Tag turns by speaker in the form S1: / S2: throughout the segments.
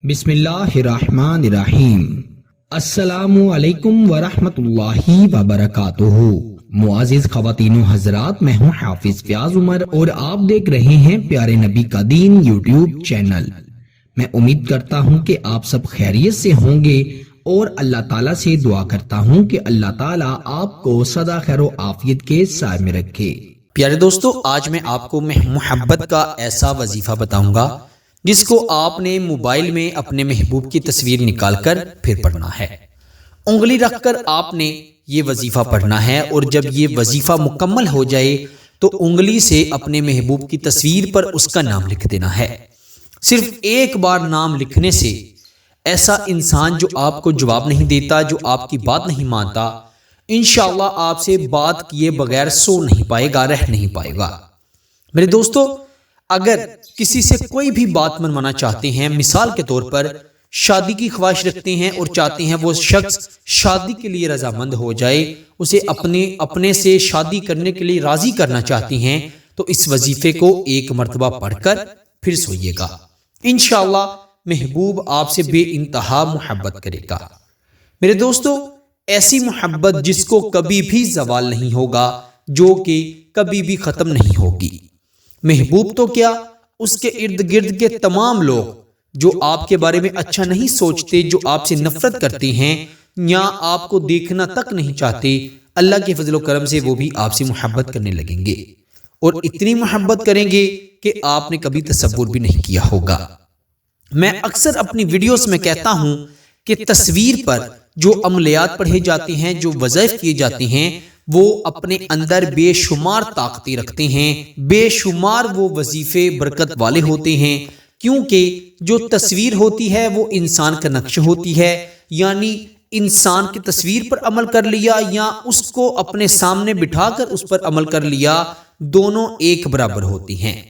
S1: بسم اللہ الرحمن الرحیم۔ السلام علیکم ورحمۃ اللہ وبرکاتہ۔ معزز خواتین و حضرات، میں ہوں حافظ فیاض عمر اور آپ دیکھ رہے ہیں پیارے نبی کا دین یوٹیوب چینل۔ میں امید کرتا ہوں کہ آپ سب خیریت سے ہوں گے اور اللہ تعالیٰ سے دعا کرتا ہوں کہ اللہ تعالیٰ آپ کو سدا خیر و عافیت کے سائے میں رکھے۔
S2: پیارے دوستو، آج میں آپ کو محبت کا ایسا وظیفہ بتاؤں گا جس کو آپ نے موبائل میں اپنے محبوب کی تصویر نکال کر پھر پڑھنا ہے۔ انگلی رکھ کر آپ نے یہ وظیفہ پڑھنا ہے اور جب یہ وظیفہ مکمل ہو جائے تو انگلی سے اپنے محبوب کی تصویر پر اس کا نام لکھ دینا ہے۔ صرف ایک بار نام لکھنے سے ایسا انسان جو آپ کو جواب نہیں دیتا، جو آپ کی بات نہیں مانتا، انشاءاللہ آپ سے بات کیے بغیر سو نہیں پائے گا، رہ نہیں پائے گا۔ میرے دوستو، اگر کسی سے کوئی بھی بات منوانا چاہتے ہیں، مثال کے طور پر شادی کی خواہش رکھتے ہیں اور چاہتے ہیں وہ شخص شادی کے لیے رضامند ہو جائے، اسے اپنے سے شادی کرنے کے لیے راضی کرنا چاہتے ہیں، تو اس وظیفے کو ایک مرتبہ پڑھ کر پھر سوئیے گا۔ انشاءاللہ محبوب آپ سے بے انتہا محبت کرے گا۔ میرے دوستو، ایسی محبت جس کو کبھی بھی زوال نہیں ہوگا، جو کہ کبھی بھی ختم نہیں ہوگی۔ محبوب تو کیا، اس کے ارد گرد کے تمام لوگ جو آپ کے بارے میں اچھا نہیں سوچتے، جو آپ سے نفرت کرتے ہیں یا آپ کو دیکھنا تک نہیں چاہتے، اللہ کے فضل و کرم سے وہ بھی آپ سے محبت کرنے لگیں گے اور اتنی محبت کریں گے کہ آپ نے کبھی تصور بھی نہیں کیا ہوگا۔ میں اکثر اپنی ویڈیوز میں کہتا ہوں کہ تصویر پر جو عملیات پڑھے جاتے ہیں، جو وظائف کیے جاتے ہیں، وہ اپنے اندر بے شمار طاقتیں رکھتے ہیں، بے شمار وہ وظیفے برکت والے ہوتے ہیں، کیونکہ جو تصویر ہوتی ہے وہ انسان کا نقش ہوتی ہے، یعنی انسان کی تصویر پر عمل کر لیا یا اس کو اپنے سامنے بٹھا کر اس پر عمل کر لیا، دونوں ایک برابر ہوتی ہیں۔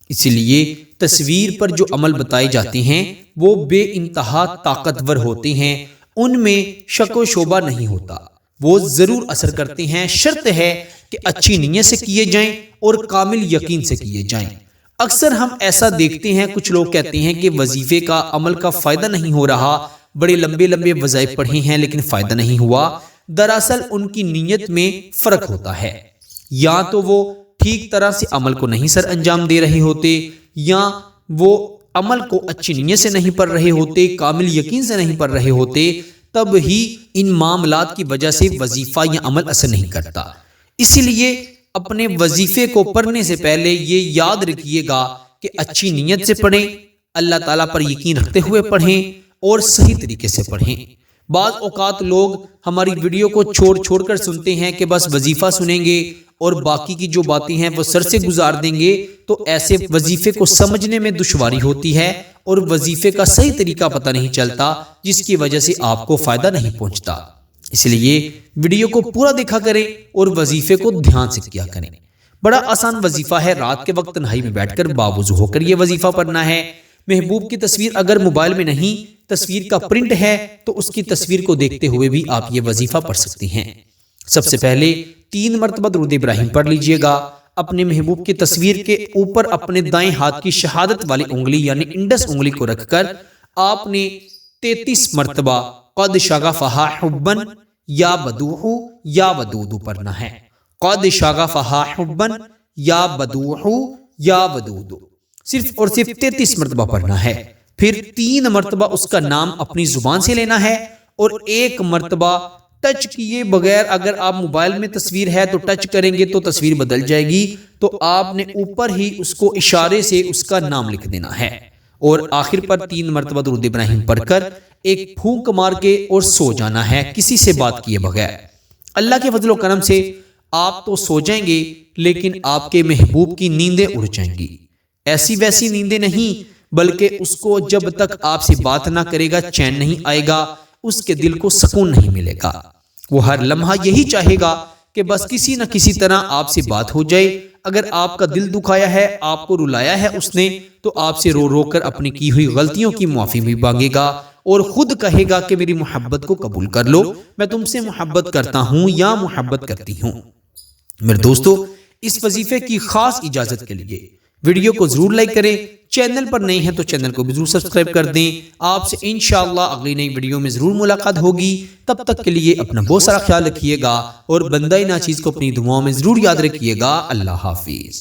S2: اس لیے تصویر پر جو عمل بتائے جاتے ہیں وہ بے انتہا طاقتور ہوتے ہیں، ان میں شک و شبہ نہیں ہوتا، وہ ضرور اثر کرتے ہیں۔ شرط ہے کہ اچھی نیت سے کیے جائیں اور کامل یقین سے کیے جائیں۔ اکثر ہم ایسا دیکھتے ہیں، کچھ لوگ کہتے ہیں کہ وظیفے کا عمل کا فائدہ نہیں ہو رہا، بڑے لمبے لمبے وظائف پڑھے ہیں لیکن فائدہ نہیں ہوا۔ دراصل ان کی نیت میں فرق ہوتا ہے، یا تو وہ ٹھیک طرح سے عمل کو نہیں سر انجام دے رہے ہوتے، یا وہ عمل کو اچھی نیت سے نہیں پڑھ رہے ہوتے، کامل یقین سے نہیں پڑھ رہے ہوتے، تب ہی ان معاملات کی وجہ سے وظیفہ یا عمل اثر نہیں کرتا۔ اسی لیے اپنے وظیفے کو پڑھنے سے پہلے یہ یاد رکھیے گا کہ اچھی نیت سے پڑھیں، اللہ تعالیٰ پر یقین رکھتے ہوئے پڑھیں اور صحیح طریقے سے پڑھیں۔ بعض اوقات لوگ ہماری ویڈیو کو چھوڑ کر سنتے ہیں کہ بس وظیفہ سنیں گے اور باقی کی جو باتیں ہیں وہ سر سے گزار دیں گے، تو ایسے وظیفے کو سمجھنے میں دشواری ہوتی ہے اور وظیفے کا صحیح طریقہ پتہ نہیں چلتا، جس کی وجہ سے آپ کو فائدہ نہیں پہنچتا۔ اس لیے ویڈیو کو پورا دیکھا کریں اور وظیفے کو دھیان سے کیا کریں۔ بڑا آسان وظیفہ ہے، رات کے وقت تنہائی میں بیٹھ کر باوضو ہو کر یہ وظیفہ پڑھنا ہے۔ محبوب کی تصویر اگر موبائل میں نہیں، تصویر کا پرنٹ ہے، تو اس کی تصویر کو دیکھتے ہوئے بھی آپ یہ وظیفہ پڑھ سکتے ہیں۔ سب سے پہلے 3 مرتبہ درود ابراہیم پڑھ لیجئے گا۔ اپنے محبوب کی تصویر کے اوپر اپنے دائیں ہاتھ کی شہادت والی انگلی یعنی انڈس انگلی کو رکھ کر آپ نے 33 مرتبہ قد شغفہا حبن یا بدوح یا ودود پڑھنا ہے۔ قد شغفہا حبن یا بدوح یا ودود، صرف اور صرف 33 مرتبہ پڑھنا ہے۔ پھر 3 مرتبہ اس کا نام اپنی زبان سے لینا ہے اور 1 مرتبہ ٹچ کیے بغیر، اگر آپ موبائل میں تصویر ہے تو ٹچ کریں گے تو تصویر بدل جائے گی، تو آپ نے اوپر ہی اس کو اشارے سے اس کا نام لکھ دینا ہے اور آخر پر 3 مرتبہ درود ابراہیم پڑھ کر ایک پھونک مار کے اور سو جانا ہے، کسی سے بات کیے بغیر۔ اللہ کے فضل و کرم سے آپ تو سو جائیں گے، لیکن آپ کے محبوب کی نیندیں اڑ جائیں گی۔ ایسی ویسی نیندیں نہیں، بلکہ اس کو جب تک آپ سے بات نہ کرے گا چین نہیں آئے گا، اس کے دل کو سکون نہیں ملے گا۔ وہ ہر لمحہ یہی چاہے گا کہ بس کسی نہ کسی طرح آپ سے بات ہو جائے۔ اگر آپ کا دل دکھایا ہے، آپ کو رلایا ہے اس نے، تو آپ سے رو کر اپنی کی ہوئی غلطیوں کی معافی بھی مانگے گا اور خود کہے گا کہ میری محبت کو قبول کر لو، میں تم سے محبت کرتا ہوں یا محبت کرتی ہوں۔ میرے دوستو، اس وظیفے کی خاص اجازت کے لیے ویڈیو کو ضرور لائک کریں، چینل پر نئے ہیں تو چینل کو بھی ضرور سبسکرائب کر دیں۔ آپ سے انشاءاللہ اگلی نئی ویڈیو میں ضرور ملاقات ہوگی، تب تک کے لیے اپنا بہت سارا خیال رکھیے گا اور بندہ ناچیز کو اپنی دعاؤں میں ضرور یاد رکھیے گا۔ اللہ حافظ۔